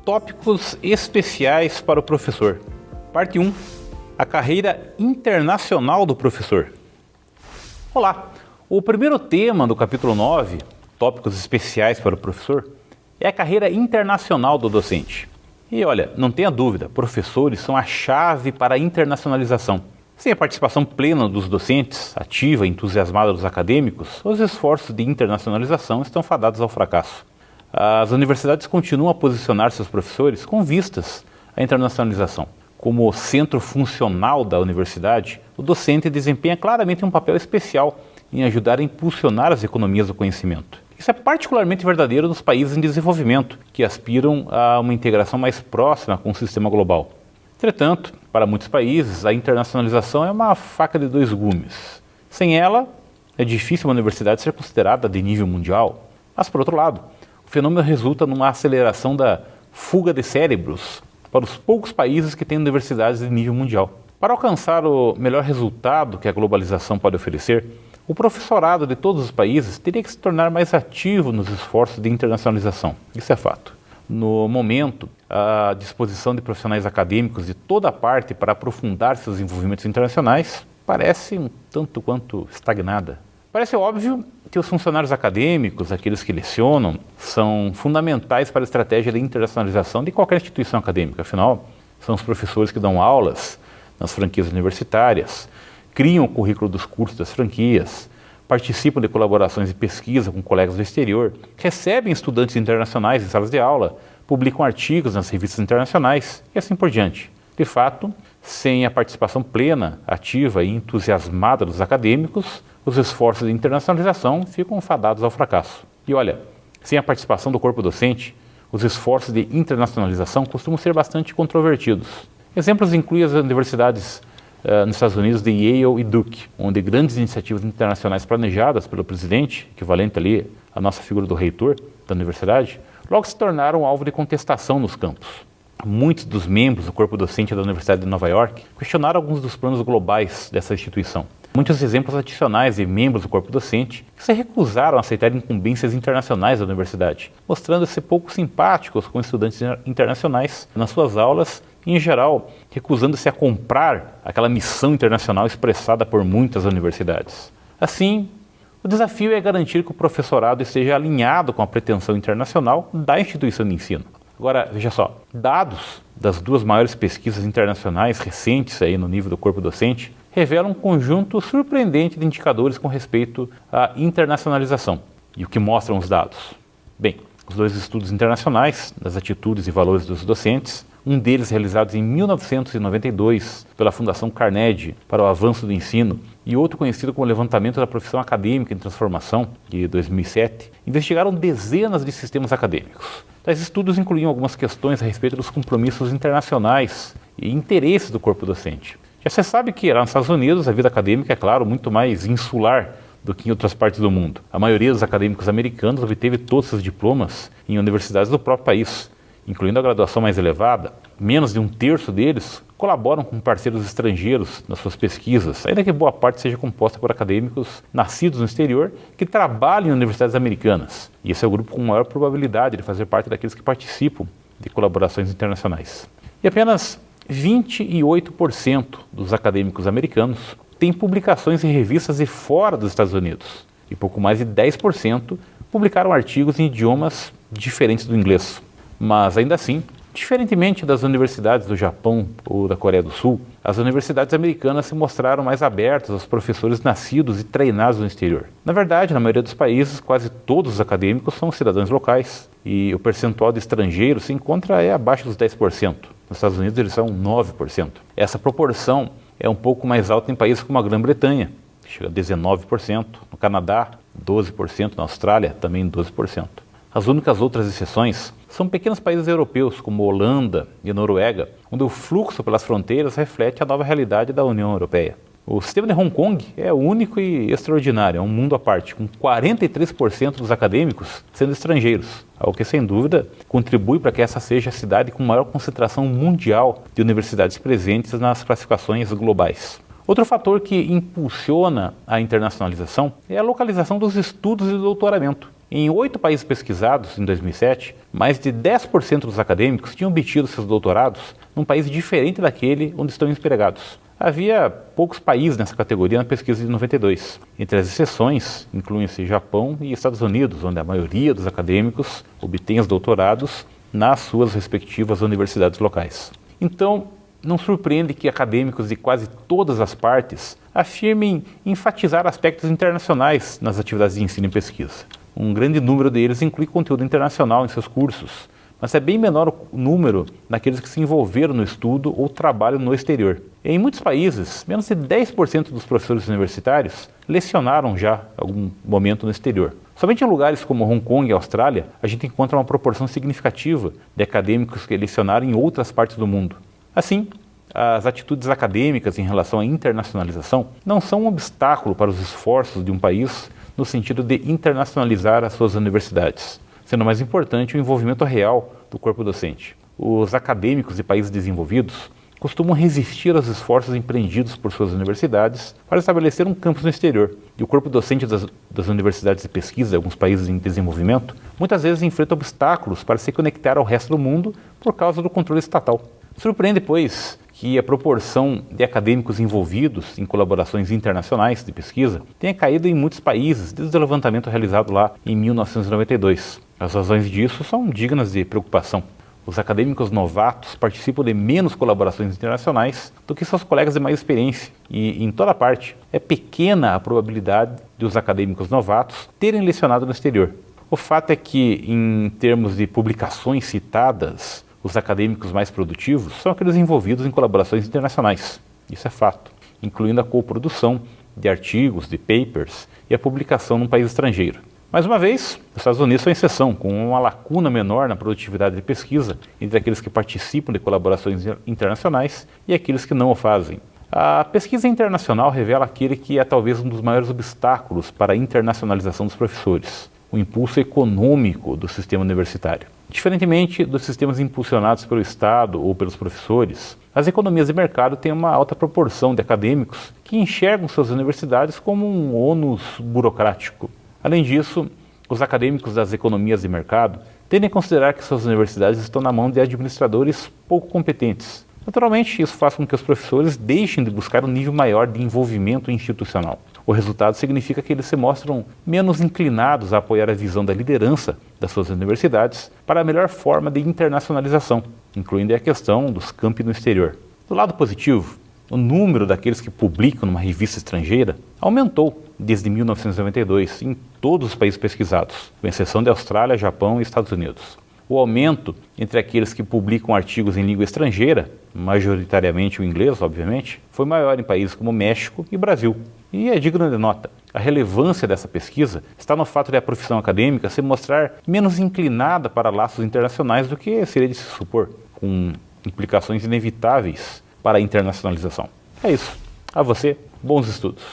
Tópicos especiais para o professor. Parte 1. A carreira internacional do professor. Olá! O primeiro tema do capítulo 9, Tópicos especiais para o professor, é a carreira internacional do docente. E olha, não tenha dúvida, professores são a chave para a internacionalização. Sem a participação plena dos docentes, ativa e entusiasmada dos acadêmicos, os esforços de internacionalização estão fadados ao fracasso. As universidades continuam a posicionar seus professores com vistas à internacionalização. Como centro funcional da universidade, o docente desempenha claramente um papel especial em ajudar a impulsionar as economias do conhecimento. Isso é particularmente verdadeiro nos países em desenvolvimento, que aspiram a uma integração mais próxima com o sistema global. Entretanto, para muitos países, a internacionalização é uma faca de dois gumes. Sem ela, é difícil uma universidade ser considerada de nível mundial. Mas, por outro lado, o fenômeno resulta numa aceleração da fuga de cérebros para os poucos países que têm universidades de nível mundial. Para alcançar o melhor resultado que a globalização pode oferecer, o professorado de todos os países teria que se tornar mais ativo nos esforços de internacionalização. Isso é fato. No momento, a disposição de profissionais acadêmicos de toda parte para aprofundar seus envolvimentos internacionais parece um tanto quanto estagnada. Parece óbvio que os funcionários acadêmicos, aqueles que lecionam, são fundamentais para a estratégia de internacionalização de qualquer instituição acadêmica. Afinal, são os professores que dão aulas nas franquias universitárias, criam o currículo dos cursos das franquias, participam de colaborações de pesquisa com colegas do exterior, recebem estudantes internacionais em salas de aula, publicam artigos nas revistas internacionais e assim por diante. De fato, sem a participação plena, ativa e entusiasmada dos acadêmicos, os esforços de internacionalização ficam fadados ao fracasso. E olha, sem a participação do corpo docente, os esforços de internacionalização costumam ser bastante controvertidos. Exemplos incluem as universidades nos Estados Unidos de Yale e Duke, onde grandes iniciativas internacionais planejadas pelo presidente, equivalente ali à nossa figura do reitor da universidade, logo se tornaram alvo de contestação nos campos. Muitos dos membros do corpo docente da Universidade de Nova York questionaram alguns dos planos globais dessa instituição. Muitos exemplos adicionais de membros do corpo docente que se recusaram a aceitar incumbências internacionais da universidade, mostrando-se pouco simpáticos com estudantes internacionais nas suas aulas e, em geral, recusando-se a comprar aquela missão internacional expressada por muitas universidades. Assim, o desafio é garantir que o professorado esteja alinhado com a pretensão internacional da instituição de ensino. Agora, veja só, dados das duas maiores pesquisas internacionais recentes aí no nível do corpo docente revelam um conjunto surpreendente de indicadores com respeito à internacionalização. E o que mostram os dados? Bem, os dois estudos internacionais das atitudes e valores dos docentes, um deles realizado em 1992 pela Fundação Carnegie para o Avanço do Ensino e outro conhecido como Levantamento da Profissão Acadêmica em Transformação, de 2007, investigaram dezenas de sistemas acadêmicos. Tais estudos incluíam algumas questões a respeito dos compromissos internacionais e interesses do corpo docente. Já você sabe que lá nos Estados Unidos a vida acadêmica é, claro, muito mais insular do que em outras partes do mundo. A maioria dos acadêmicos americanos obteve todos seus diplomas em universidades do próprio país, incluindo a graduação mais elevada. Menos de um terço deles colaboram com parceiros estrangeiros nas suas pesquisas, ainda que boa parte seja composta por acadêmicos nascidos no exterior que trabalham em universidades americanas. E esse é o grupo com maior probabilidade de fazer parte daqueles que participam de colaborações internacionais. E apenas 28% dos acadêmicos americanos têm publicações em revistas de fora dos Estados Unidos. E pouco mais de 10% publicaram artigos em idiomas diferentes do inglês. Mas ainda assim, diferentemente das universidades do Japão ou da Coreia do Sul, as universidades americanas se mostraram mais abertas aos professores nascidos e treinados no exterior. Na verdade, na maioria dos países, quase todos os acadêmicos são cidadãos locais e o percentual de estrangeiros se encontra abaixo dos 10%. Nos Estados Unidos eles são 9%. Essa proporção é um pouco mais alta em países como a Grã-Bretanha, que chega a 19%, no Canadá 12%, na Austrália também 12%. As únicas outras exceções são pequenos países europeus, como Holanda e Noruega, onde o fluxo pelas fronteiras reflete a nova realidade da União Europeia. O sistema de Hong Kong é único e extraordinário, é um mundo à parte, com 43% dos acadêmicos sendo estrangeiros, algo que, sem dúvida, contribui para que essa seja a cidade com maior concentração mundial de universidades presentes nas classificações globais. Outro fator que impulsiona a internacionalização é a localização dos estudos de doutoramento. Em 8 países pesquisados em 2007, mais de 10% dos acadêmicos tinham obtido seus doutorados num país diferente daquele onde estão empregados. Havia poucos países nessa categoria na pesquisa de 92. Entre as exceções, incluem-se Japão e Estados Unidos, onde a maioria dos acadêmicos obtém os doutorados nas suas respectivas universidades locais. Então, não surpreende que acadêmicos de quase todas as partes afirmem enfatizar aspectos internacionais nas atividades de ensino e pesquisa. Um grande número deles inclui conteúdo internacional em seus cursos, mas é bem menor o número naqueles que se envolveram no estudo ou trabalho no exterior. Em muitos países, menos de 10% dos professores universitários lecionaram já algum momento no exterior. Somente em lugares como Hong Kong e Austrália, a gente encontra uma proporção significativa de acadêmicos que lecionaram em outras partes do mundo. Assim, as atitudes acadêmicas em relação à internacionalização não são um obstáculo para os esforços de um país no sentido de internacionalizar as suas universidades, sendo mais importante o envolvimento real do corpo docente. Os acadêmicos de países desenvolvidos costumam resistir aos esforços empreendidos por suas universidades para estabelecer um campus no exterior, e o corpo docente das universidades de pesquisa de alguns países em desenvolvimento muitas vezes enfrenta obstáculos para se conectar ao resto do mundo por causa do controle estatal. Surpreende, pois, que a proporção de acadêmicos envolvidos em colaborações internacionais de pesquisa tenha caído em muitos países desde o levantamento realizado lá em 1992. As razões disso são dignas de preocupação. Os acadêmicos novatos participam de menos colaborações internacionais do que seus colegas de mais experiência e, em toda parte, é pequena a probabilidade de os acadêmicos novatos terem lecionado no exterior. O fato é que, em termos de publicações citadas, os acadêmicos mais produtivos são aqueles envolvidos em colaborações internacionais. Isso é fato, incluindo a coprodução de artigos, de papers e a publicação num país estrangeiro. Mais uma vez, os Estados Unidos são exceção, com uma lacuna menor na produtividade de pesquisa entre aqueles que participam de colaborações internacionais e aqueles que não o fazem. A pesquisa internacional revela aquele que é talvez um dos maiores obstáculos para a internacionalização dos professores: o impulso econômico do sistema universitário. Diferentemente dos sistemas impulsionados pelo Estado ou pelos professores, as economias de mercado têm uma alta proporção de acadêmicos que enxergam suas universidades como um ônus burocrático. Além disso, os acadêmicos das economias de mercado tendem a considerar que suas universidades estão na mão de administradores pouco competentes. Naturalmente, isso faz com que os professores deixem de buscar um nível maior de envolvimento institucional. O resultado significa que eles se mostram menos inclinados a apoiar a visão da liderança das suas universidades para a melhor forma de internacionalização, incluindo a questão dos campi no exterior. Do lado positivo, o número daqueles que publicam numa revista estrangeira aumentou desde 1992 em todos os países pesquisados, com exceção de Austrália, Japão e Estados Unidos. O aumento entre aqueles que publicam artigos em língua estrangeira, majoritariamente o inglês, obviamente, foi maior em países como México e Brasil. E é digno de nota. A relevância dessa pesquisa está no fato de a profissão acadêmica se mostrar menos inclinada para laços internacionais do que seria de se supor, com implicações inevitáveis para a internacionalização. É isso. A você, bons estudos.